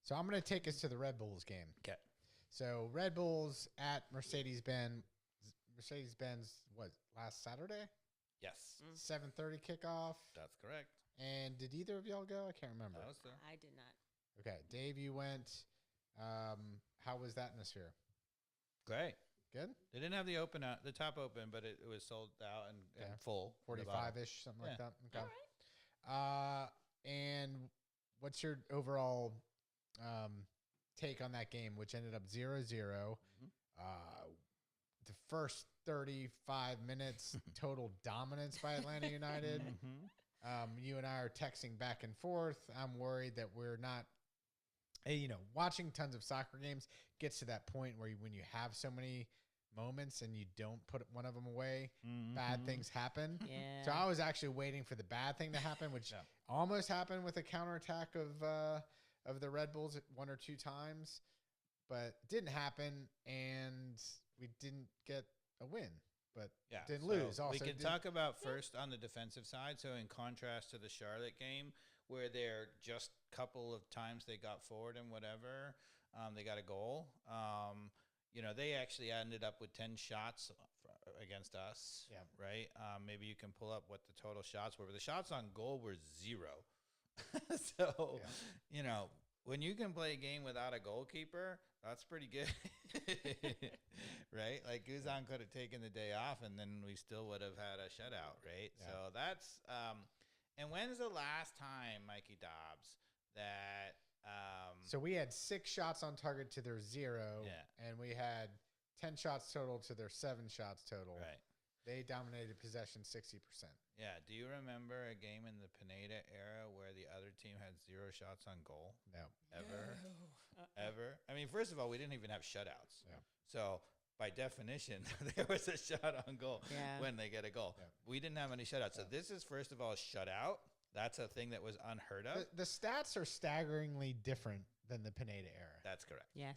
So I'm going to take us to the Red Bulls game. Okay. So Red Bulls at Mercedes-Benz, what, last Saturday? Yes. 7:30 kickoff. That's correct. And did either of y'all go? I can't remember. I was there. I did not. Okay. Dave, you went. How was that atmosphere? Great. Good? They didn't have the top open, but it was sold out and full. 45-ish, something like that. Okay. All right. And what's your overall take on that game, which ended up 0-0? The first 35 minutes, total dominance by Atlanta United. You and I are texting back and forth. I'm worried that we're not, watching tons of soccer games gets to that point where when you have so many moments and you don't put one of them away, bad things happen. Yeah. So I was actually waiting for the bad thing to happen, which almost happened with a counterattack of the Red Bulls one or two times, but didn't happen, and we didn't get a win, but didn't lose. Also, we can talk about first on the defensive side. So in contrast to the Charlotte game, where they're just a couple of times they got forward and whatever, they got a goal. They actually ended up with 10 shots against us. Yeah. Right. Maybe you can pull up what the total shots were, but the shots on goal were 0. So, when you can play a game without a goalkeeper, that's pretty good. Right? Like Guzan could have taken the day off and then we still would have had a shutout, right? Yeah. So that's and when's the last time, Mikey Dobbs, that so we had 6 shots on target to their 0, and we had 10 shots total to their 7 shots total. Right. They dominated possession 60%. Yeah. Do you remember a game in the Pineda era where the other team had 0 shots on goal? No. Ever? No. Ever? I mean, first of all, we didn't even have shutouts. Yeah. So by definition, there was a shot on goal when they get a goal. Yeah. We didn't have any shutouts. So this is, first of all, a shutout. That's a thing that was unheard of. The stats are staggeringly different than the Pineda era. That's correct. Yes.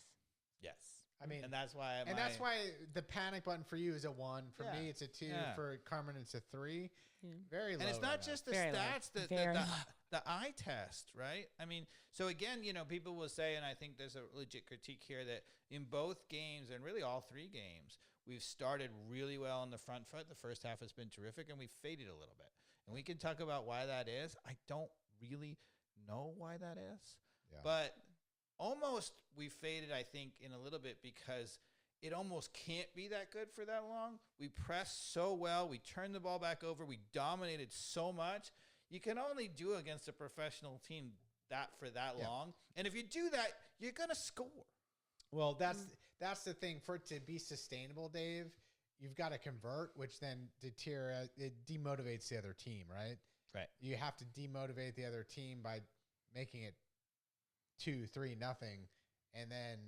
Yes. I mean, and that's why the panic button for you is a 1. For me, it's a 2. Yeah. For Carmen, it's a 3. Yeah. Very low. And it's not just the stats, the eye test, right? I mean, so again, people will say, and I think there's a legit critique here, that in both games, and really all 3 games, we've started really well on the front foot. The first half has been terrific, and we've faded a little bit. And we can talk about why that is. I don't really know why that is. Yeah. But almost we faded, I think, in a little bit because it almost can't be that good for that long. We pressed so well. We turned the ball back over. We dominated so much. You can only do against a professional team that for that long. And if you do that, you're going to score. Well, that's the thing. For it to be sustainable, Dave, you've got to convert, which then it demotivates the other team, right? Right. You have to demotivate the other team by making it 2-3-0, and then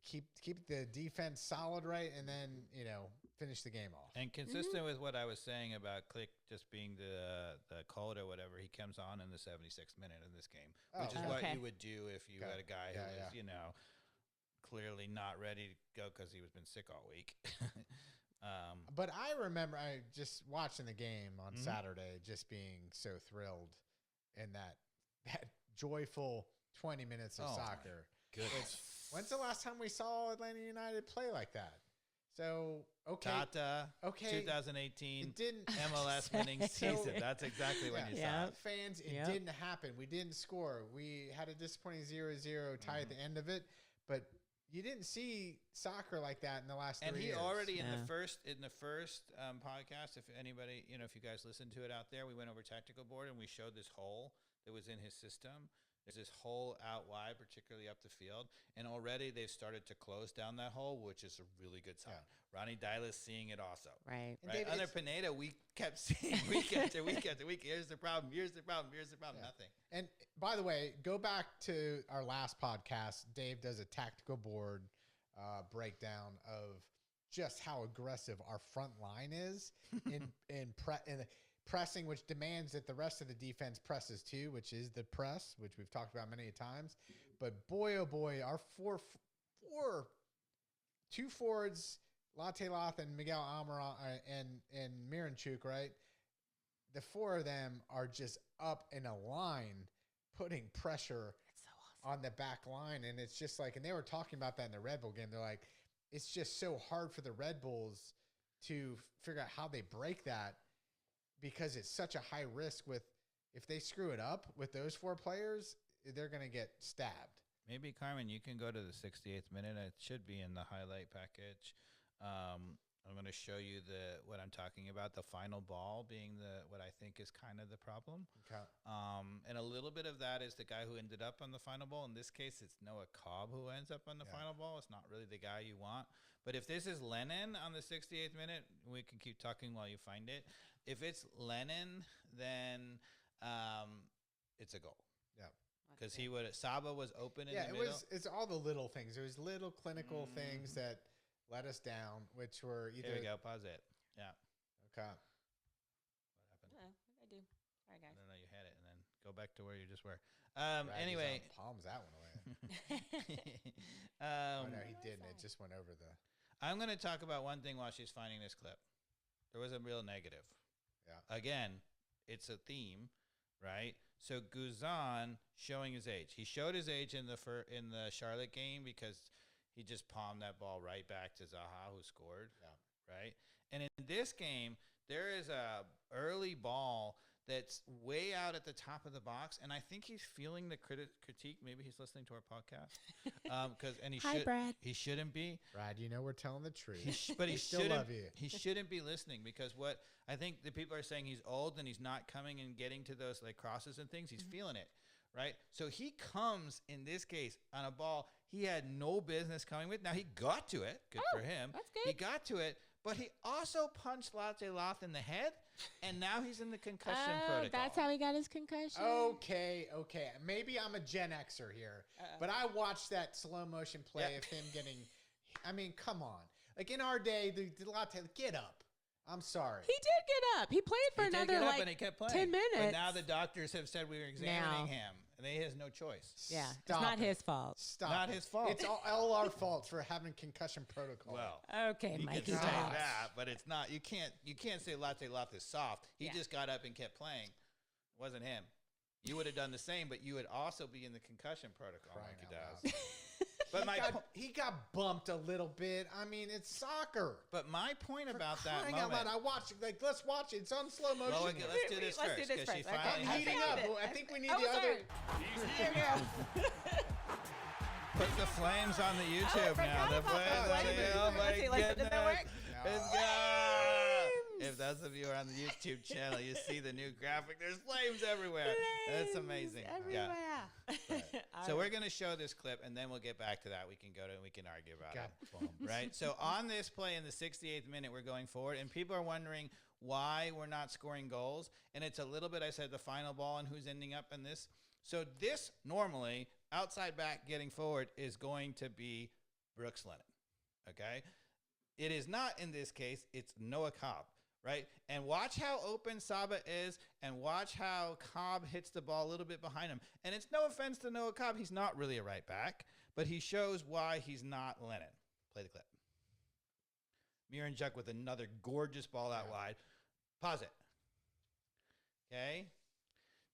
keep the defense solid, right, and then finish the game off. And consistent with what I was saying about Click just being the code or whatever, he comes on in the 76th minute in this game, which is what you would do if you had a guy who was clearly not ready to go because he was been sick all week. But I remember just watching the game on Saturday, just being so thrilled in that joyful 20 minutes of soccer. When's the last time we saw Atlanta United play like that? So, Tata, 2018, it didn't MLS winning season. That's exactly when you saw it. Fans, it didn't happen. We didn't score. We had a disappointing 0-0 tie at the end of it, but you didn't see soccer like that in the last 3 years. And he already in the first podcast, if anybody, if you guys listen to it out there, we went over tactical board and we showed this hole that was in his system. There's this hole out wide, particularly up the field, and already they've started to close down that hole, which is a really good sign. Yeah. Ronnie Dyla's seeing it also. Right. David, under Pineda, we kept seeing week after week after week, here's the problem, nothing. And by the way, go back to our last podcast. Dave does a tactical board breakdown of just how aggressive our front line is in pressing, which demands that the rest of the defense presses too, which is the press, which we've talked about many times. But boy, oh boy, our two forwards, Latte Loth and Miguel Almiron and Miranchuk, right? The 4 of them are just up in a line, putting pressure on the back line. And it's just like, and they were talking about that in the Red Bull game. They're like, it's just so hard for the Red Bulls to figure out how they break that because it's such a high risk with, if they screw it up with those 4 players, they're going to get stabbed. Maybe, Carmen, you can go to the 68th minute. It should be in the highlight package. I'm going to show you what I'm talking about, the final ball being what I think is kind of the problem. Okay. And a little bit of that is the guy who ended up on the final ball. In this case, it's Noah Cobb who ends up on the final ball. It's not really the guy you want. But if this is Lennon on the 68th minute, we can keep talking while you find it. If it's Lennon, then it's a goal. Yeah. Because Saba was open in the middle. It's all the little things. It was little clinical things that let us down, which were either. There we go. Pause it. Yeah. Okay. What happened? I do. Sorry, guys. No, you had it, and then go back to where you just were. Anyway, palms that one away. No, he didn't. It just went over the. I'm going to talk about one thing while she's finding this clip. There was a real negative. Yeah. Again, it's a theme, right? So Guzan showing his age. He showed his age in the Charlotte game because he just palmed that ball right back to Zaha, who scored. Yeah. Right. And in this game, there is a early ball that's way out at the top of the box, and I think he's feeling the critique. Maybe he's listening to our podcast, he shouldn't be. Brad, you know we're telling the truth, but he still shouldn't. Love you. He shouldn't be listening because what I think the people are saying, he's old and he's not coming and getting to those like crosses and things. He's feeling it, right? So he comes in this case on a ball he had no business coming with. Now he got to it. Good for him. That's good. He got to it. But he also punched Latte Loth in the head, and now he's in the concussion protocol. That's how he got his concussion? Okay. Maybe I'm a Gen Xer here, but I watched that slow motion play of him getting, I mean, come on. Like in our day, the Latte, get up. I'm sorry. He did get up. He played for another like and he kept playing. 10 minutes. But now the doctors have said we were examining him, and he has no choice. Yeah, Stop it's not it. his fault. Stop. Not it. his fault. It's all our fault for having concussion protocol. Well, Okay, you Mikey. can say Dobbs. that, but it's not. You can't say Latte Loth is soft. He just got up and kept playing. It wasn't him. You would have done the same, but you would also be in the concussion protocol Crying like he out does. But he got bumped a little bit. I mean, it's soccer. But my point about that Crying out moment. loud, I watched it. Like, let's watch it. It's on slow motion. Well, let's do this Let's do first this because she first. Okay. finally I'm has heating to up. do it. I think we need Oh, the other. sorry. There you go. Put the flames on the YouTube now. The flames. Oh my Let's see, does goodness. that work? It's gone. If those of you are on the YouTube channel, you see the new graphic. There's flames everywhere. That's amazing. Everywhere. So we're going to show this clip, and then we'll get back to that. We can go to and we can argue about Got it. bumped. Right? So on this play in the 68th minute, we're going forward, and people are wondering why we're not scoring goals. And it's a little bit, I said, the final ball and who's ending up in this. So this normally, outside back getting forward, is going to be Brooks Lennon. Okay? It is not in this case. It's Noah Cobb. Right? And watch how open Saba is, and watch how Cobb hits the ball a little bit behind him. And it's no offense to Noah Cobb. He's not really a right back, but he shows why he's not Lennon. Play the clip. Miranchuk with another gorgeous ball out wide. Pause it. Okay?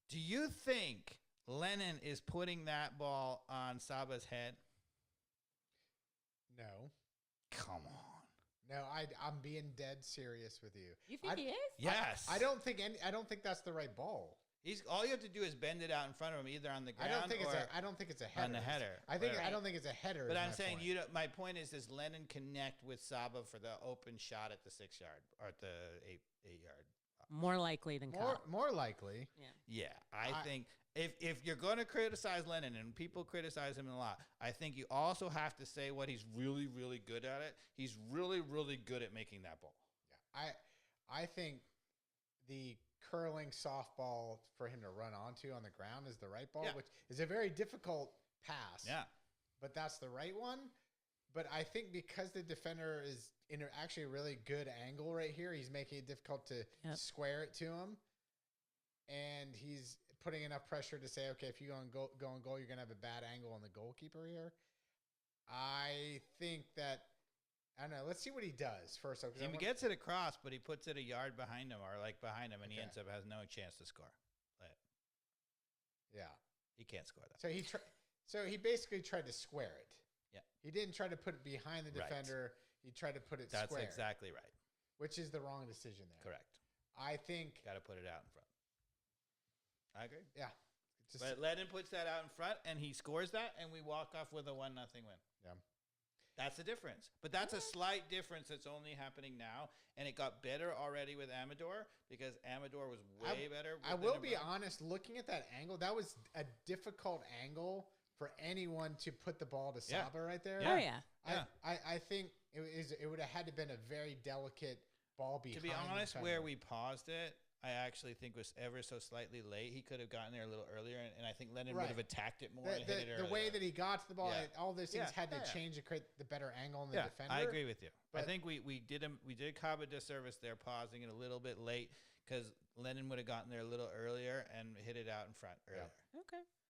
Do you think Lennon is putting that ball on Saba's head? No. Come on. No, I'm being dead serious with you. You think he is? Yes. I don't think that's the right ball. All you have to do is bend it out in front of him, either on the ground I don't think it's a header. on the header. I don't think it's a header. But I'm saying my point is, does Lennon connect with Saba for the open shot at the 6 yard or at the 8 yard? More likely than Cobb. More likely. Yeah, I think if you're going to criticize Lennon, and people criticize him a lot, I think you also have to say what he's really, really good at it. He's really, really good at making that ball. Yeah, I think the curling softball for him to run onto on the ground is the right ball, which is a very difficult pass. Yeah. But that's the right one. But I think because the defender is in actually a really good angle right here, he's making it difficult to square it to him. And he's putting enough pressure to say, okay, if you go on goal, you're going to have a bad angle on the goalkeeper here. I think that, I don't know, let's see what he does first. He gets it across, but he puts it a yard behind him or like behind him, and he ends up has no chance to score. Yeah. He can't score that. So he basically tried to square it. Yeah. He didn't try to put it behind the Right. defender. He tried to put it That's square. exactly right. Which is the wrong decision there. Correct. I think, Got to put it out in front. I agree. yeah. Just, But Lennon puts that out in front, and he scores that, and we walk off with a 1-0 win. yeah. That's the difference. But that's a slight difference that's only happening now, and it got better already with Amador because Amador was way better. I will be honest, looking at that angle, that was a difficult angle for anyone to put the ball to Yeah. Saba right there. Oh yeah. Yeah. I think it would have had to been a very delicate ball behind. To be the honest, defender. where we paused it, I actually think was ever so slightly late. He could have gotten there a little earlier, and I think Lennon would have Right. attacked it more and hit it the earlier. way that he got to the ball, Yeah. all those things Yeah. had to Yeah. change to create the better angle on the Yeah, defender. I agree with you. I But- think we did Cobb a disservice there, pausing it a little bit late because Lennon would have gotten there a little earlier and hit it out in front earlier. Okay.